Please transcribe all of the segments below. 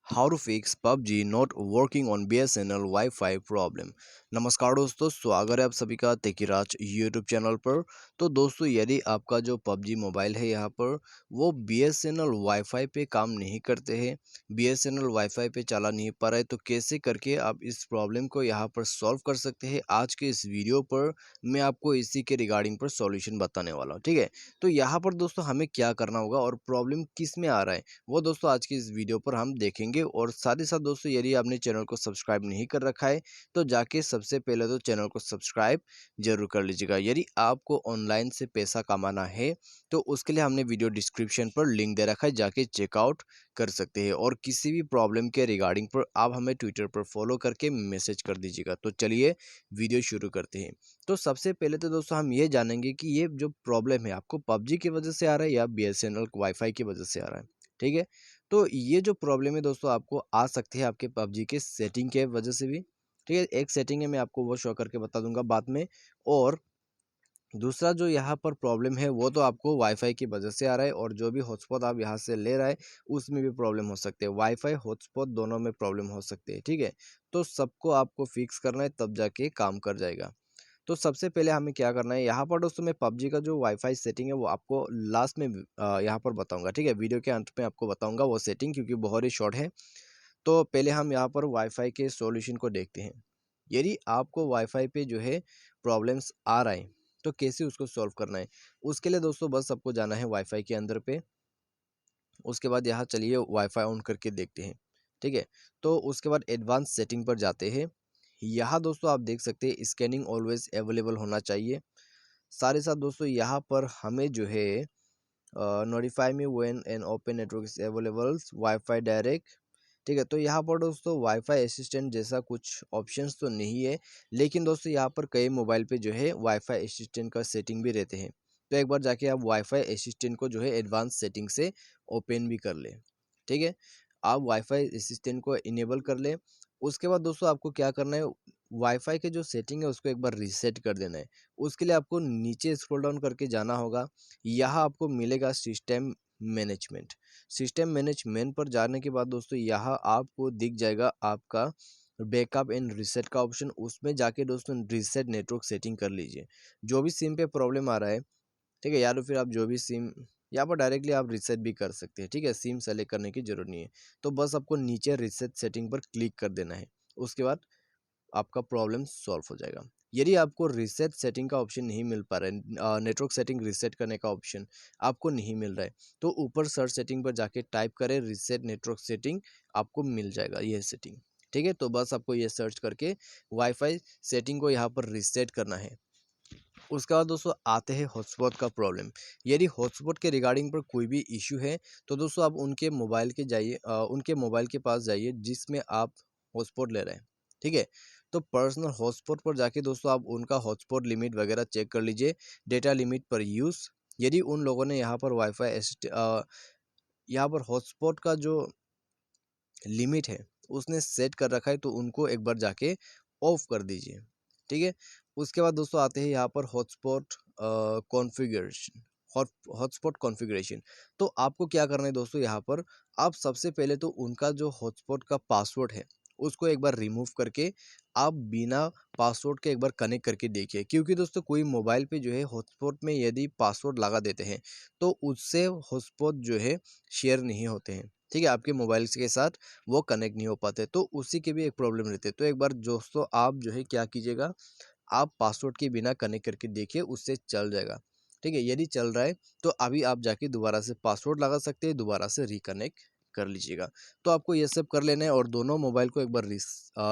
How to fix PUBG not working on BSNL wifi problem. नमस्कार दोस्तों, स्वागत है आप सभी का तेकीराज यूट्यूब चैनल पर। तो दोस्तों, यदि आपका जो पबजी मोबाइल है यहाँ पर वो BSNL वाईफाई पे काम नहीं करते हैं, BSNL वाईफाई पे चला नहीं पा रहा है, तो कैसे करके आप इस प्रॉब्लम को यहाँ पर सॉल्व कर सकते हैं, आज के इस वीडियो पर मैं आपको इसी के रिगार्डिंग पर सॉल्यूशन बताने वाला हूँ। ठीक है, तो यहाँ पर दोस्तों हमें क्या करना होगा और प्रॉब्लम किस में आ रहा है वो दोस्तों आज की इस वीडियो पर हम देखेंगे। और साथ ही साथ दोस्तों, यदि आपने चैनल को सब्सक्राइब नहीं कर रखा है तो जाके सबसे पहले तो चैनल को सब्सक्राइब जरूर कर लीजिएगा। यदि आपको ऑनलाइन से पैसा कमाना है तो उसके लिए हमने वीडियो डिस्क्रिप्शन पर लिंक दे रखा है, जाके चेकआउट कर सकते हैं। और किसी भी प्रॉब्लम के रिगार्डिंग पर आप हमें ट्विटर पर फॉलो करके मैसेज कर दीजिएगा। तो चलिए वीडियो शुरू करते हैं। तो सबसे पहले तो दोस्तों हम ये जानेंगे कि ये जो प्रॉब्लम है आपको पबजी की वजह से आ रहा है या BSNL वाईफाई की वजह से आ रहा है। ठीक है, तो ये जो प्रॉब्लम है दोस्तों आपको आ सकती है आपके पबजी के सेटिंग के वजह से भी। ठीक है, एक सेटिंग है, मैं आपको वो शो करके बता दूंगा बाद में। और दूसरा जो यहाँ पर प्रॉब्लम है वो तो आपको वाईफाई की वजह से आ रहा है, और जो भी हॉटस्पॉट आप यहाँ से ले रहा है उसमें भी प्रॉब्लम हो सकते हैं, वाईफाई हॉटस्पॉट दोनों में प्रॉब्लम हो सकते हैं। ठीक है, तो सबको आपको फिक्स करना है, तब जाके काम कर जाएगा। तो सबसे पहले हमें क्या करना है, यहाँ पर दोस्तों मैं पबजी का जो वाईफाई सेटिंग है वो आपको लास्ट में यहाँ पर बताऊंगा। ठीक है, वीडियो के अंत में आपको बताऊंगा वो सेटिंग, क्योंकि बहुत ही शॉर्ट है। तो पहले हम यहाँ पर वाईफाई के सॉल्यूशन को देखते हैं। यदि आपको वाईफाई पे जो है प्रॉब्लम्स आ रहा है तो कैसे उसको सॉल्व करना है, उसके लिए दोस्तों बस आपको जाना है वाईफाई के अंदर पे। उसके बाद यहाँ चलिए वाईफाई ऑन करके देखते हैं। ठीक है, तो उसके बाद एडवांस सेटिंग पर जाते हैं। यहाँ दोस्तों आप देख सकते हैं स्कैनिंग ऑलवेज अवेलेबल होना चाहिए। साथ ही साथ दोस्तों यहाँ पर हमें जो है notify me when an open network is available wifi direct. ठीक है, तो यहाँ पर दोस्तों वाईफाई असिस्टेंट जैसा कुछ ऑप्शंस तो नहीं है, लेकिन दोस्तों यहाँ पर कई मोबाइल पे जो है वाईफाई असिस्टेंट का सेटिंग भी रहते हैं। तो एक बार जाके आप वाईफाई असिस्टेंट को जो है एडवांस सेटिंग से ओपन भी कर लें। ठीक है, आप वाईफाई असिस्टेंट को इनेबल कर लें। उसके बाद दोस्तों आपको क्या करना है, वाईफाई के जो सेटिंग है उसको एक बार रीसेट कर देना है। उसके लिए आपको नीचे स्क्रॉल डाउन करके जाना होगा। यहाँ आपको मिलेगा सिस्टम मैनेजमेंट। सिस्टम मैनेजमेंट पर जाने के बाद दोस्तों यहाँ आपको दिख जाएगा आपका बैकअप एंड रीसेट का ऑप्शन। उसमें जाके दोस्तों रीसेट नेटवर्क सेटिंग कर लीजिए। जो भी सिम पे प्रॉब्लम आ रहा है, ठीक है, या तो फिर आप जो भी सिम यहाँ पर डायरेक्टली आप रीसेट भी कर सकते हैं। ठीक है, सिम सेलेक्ट करने की जरूरत नहीं है। तो बस आपको नीचे रीसेट सेटिंग पर क्लिक कर देना है। उसके बाद आपका प्रॉब्लम सॉल्व हो जाएगा। यदि आपको रीसेट सेटिंग का ऑप्शन नहीं मिल पा रहा है, नेटवर्क सेटिंग रीसेट करने का ऑप्शन आपको नहीं मिल रहा है, तो ऊपर सर्च सेटिंग पर जाके टाइप करें रीसेट नेटवर्क सेटिंग, आपको मिल जाएगा ये सेटिंग। ठीक है, तो बस आपको ये सर्च करके वाईफाई सेटिंग को यहाँ पर रीसेट करना है। उसके बाद दोस्तों आते हैं हॉटस्पॉट का प्रॉब्लम। यदि हॉटस्पॉट के रिगार्डिंग पर कोई भी इश्यू है तो दोस्तों आप उनके मोबाइल के जाइए, उनके मोबाइल के पास जाइए जिसमें आप हॉटस्पॉट ले रहे हैं। ठीक है, तो पर्सनल हॉटस्पॉट पर जाके दोस्तों आप उनका हॉटस्पॉट लिमिट वगैरह चेक कर लीजिए, डेटा लिमिट पर यूज़। यदि उन लोगों ने यहाँ पर वाईफाई यहाँ पर हॉटस्पॉट का जो लिमिट है उसने सेट कर रखा है तो उनको एक बार जाके ऑफ कर दीजिए। ठीक है, उसके बाद दोस्तों आते हैं यहाँ पर हॉटस्पॉट कॉन्फ़िगरेशन। हॉटस्पॉट कॉन्फ़िगरेशन, तो आपको क्या करना है दोस्तों, यहाँ पर आप सबसे पहले तो उनका जो हॉटस्पॉट का पासवर्ड है उसको एक बार रिमूव करके आप बिना पासवर्ड के एक बार कनेक्ट करके देखिए। क्योंकि दोस्तों कोई मोबाइल पे जो है हॉटस्पॉट में यदि पासवर्ड लगा देते हैं तो उससे हॉटस्पॉट जो है शेयर नहीं होते हैं। ठीक है, आपके मोबाइल के साथ वो कनेक्ट नहीं हो पाते, तो उसी के भी एक प्रॉब्लम रहती है। तो एक बार दोस्तों आप जो है क्या कीजिएगा, आप पासवर्ड के बिना कनेक्ट करके देखिए, उससे चल जाएगा। ठीक है, यदि चल रहा है तो अभी आप जाके दोबारा से पासवर्ड लगा सकते हैं, दोबारा से रिकनेक्ट कर लीजिएगा। तो आपको ये सब कर लेना है और दोनों मोबाइल को एक बार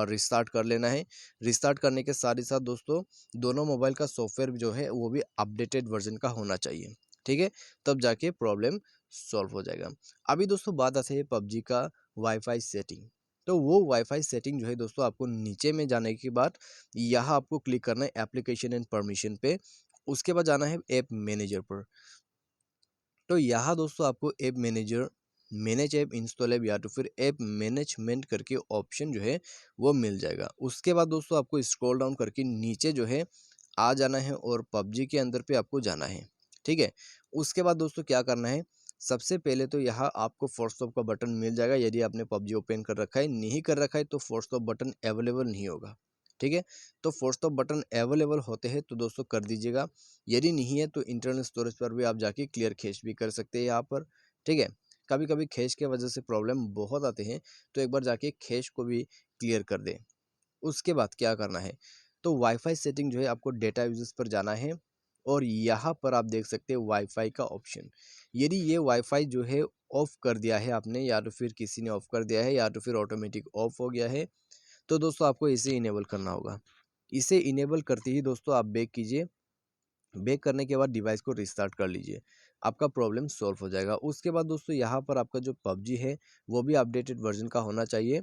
रिस्टार्ट कर लेना है। रिस्टार्ट करने के साथ ही साथ दोस्तों दोनों मोबाइल का सॉफ्टवेयर जो है वो भी अपडेटेड वर्जन का होना चाहिए। ठीक है, तब जाके प्रॉब्लम सॉल्व हो जाएगा। अभी दोस्तों बात आती है पबजी का वाईफाई सेटिंग। तो वो वाईफाई सेटिंग जो है दोस्तों आपको नीचे में जाने के बाद यहाँ आपको क्लिक करना है एप्लीकेशन एंड परमिशन पे। उसके बाद जाना है ऐप मैनेजर पर। तो यहाँ दोस्तों आपको app manager, manage app, install app या तो फिर ऐप मैनेजमेंट करके ऑप्शन जो है वो मिल जाएगा। उसके बाद दोस्तों आपको स्क्रॉल डाउन करके नीचे जो है आ जाना है और पबजी के अंदर पे आपको जाना है। ठीक है, उसके बाद दोस्तों क्या करना है, सबसे पहले तो यहाँ आपको फोर्स स्टॉप का बटन मिल जाएगा। यदि आपने पबजी ओपन कर रखा है, नहीं कर रखा है तो फोर्स स्टॉप बटन अवेलेबल नहीं होगा। ठीक है, तो फोर्स स्टॉप बटन अवेलेबल होते हैं तो दोस्तों कर दीजिएगा। यदि नहीं है तो इंटरनल स्टोरेज पर भी आप जाके क्लियर कैश भी कर सकते हैं यहाँ पर। ठीक है, कभी कभी कैश के वजह से प्रॉब्लम बहुत आते हैं, तो एक बार जाके कैश को भी क्लियर कर दें। उसके बाद क्या करना है, तो वाईफाई सेटिंग जो है आपको डेटा यूजेस पर जाना है, और यहाँ पर आप देख सकते हैं वाईफाई का ऑप्शन। यदि ये वाईफाई जो है ऑफ कर दिया है आपने, या तो फिर किसी ने ऑफ कर दिया है, या तो फिर ऑटोमेटिक ऑफ हो गया है, तो दोस्तों आपको इसे इनेबल करना होगा। इसे इनेबल करते ही दोस्तों आप बैक कीजिए। बैक करने के बाद डिवाइस को रिस्टार्ट कर लीजिए, आपका प्रॉब्लम सॉल्व हो जाएगा। उसके बाद दोस्तों यहाँ पर आपका जो पबजी है वो भी अपडेटेड वर्जन का होना चाहिए।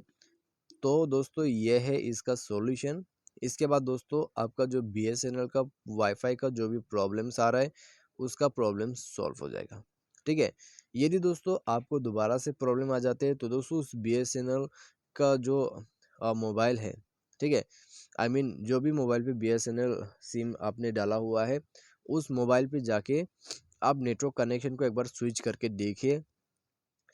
तो दोस्तों ये है इसका सॉल्यूशन। इसके बाद दोस्तों आपका जो बीएसएनएल का वाईफाई का जो भी प्रॉब्लम्स आ रहा है, उसका प्रॉब्लम सॉल्व हो जाएगा। ठीक है, यदि दोस्तों आपको दोबारा से प्रॉब्लम आ जाते हैं तो दोस्तों उस बीएसएनएल का जो मोबाइल है, ठीक है, आई मीन जो भी मोबाइल पे बीएसएनएल सिम आपने डाला हुआ है, उस मोबाइल पे जाके आप नेटवर्क कनेक्शन को एक बार स्विच करके देखिए।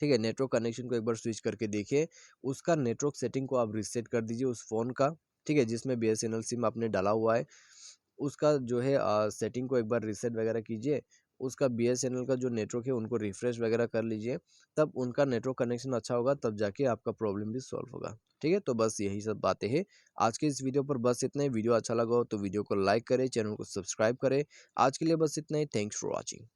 ठीक है, नेटवर्क कनेक्शन को एक बार स्विच करके देखिए, उसका नेटवर्क सेटिंग को आप रीसेट कर दीजिए उस फ़ोन का। ठीक है, जिसमें बीएसएनएल सिम आपने डाला हुआ है, उसका जो है सेटिंग को एक बार रीसेट वगैरह कीजिए। उसका बीएसएनएल का जो नेटवर्क है उनको रिफ्रेश वगैरह कर लीजिए, तब उनका नेटवर्क कनेक्शन अच्छा होगा, तब जाके आपका प्रॉब्लम भी सॉल्व होगा। ठीक है, तो बस यही सब बातें हैं आज के इस वीडियो पर। बस इतना ही। वीडियो अच्छा लगा हो तो वीडियो को लाइक करें, चैनल को सब्सक्राइब करें। आज के लिए बस इतना ही। Thanks for watching.